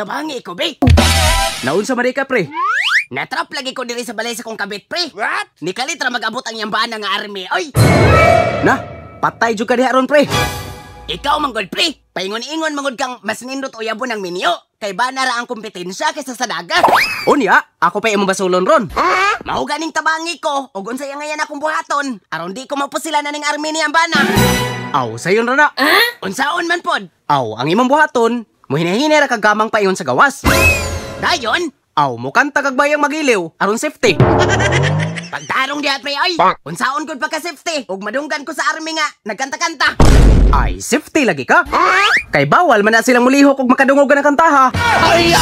tabangi ko, be. Naunsa man ka, pre? Natrap lagi ko diri sa balay sa kong kabit, pre. What? Ni kalitra mag-abot ang yambana nga army. Oy! Na, patay jud ka diha ron, pre. Ikaw manggod, pre. Paingon-ingon manggod kang mas nindot o yabo ng minyo. Kay ba nara ang kompetensya kaysa sa dagat? Unya, ako pa imong basulon ron. Mahuganing tabangi ko. O unsay ngayon akong buhaton. Aron di ko mapusila na ning army ni yambana. Aw, sayon ra na. Unsaon man pod? Aw, ang imong buhaton, mo hinahini ra kag gamang payon sa gawas. Dayon? Aw, mo kanta kag bayang magiliw, aron safety. Pagtarong diha, pre, ay. Unsaon gud pagka safety? Ug madunggan ko sa army nga nagkanta-kanta. Ay, safety lagi ka. Kay bawal man na silang mulihok ug makadungog ka ng kantaha. Ay!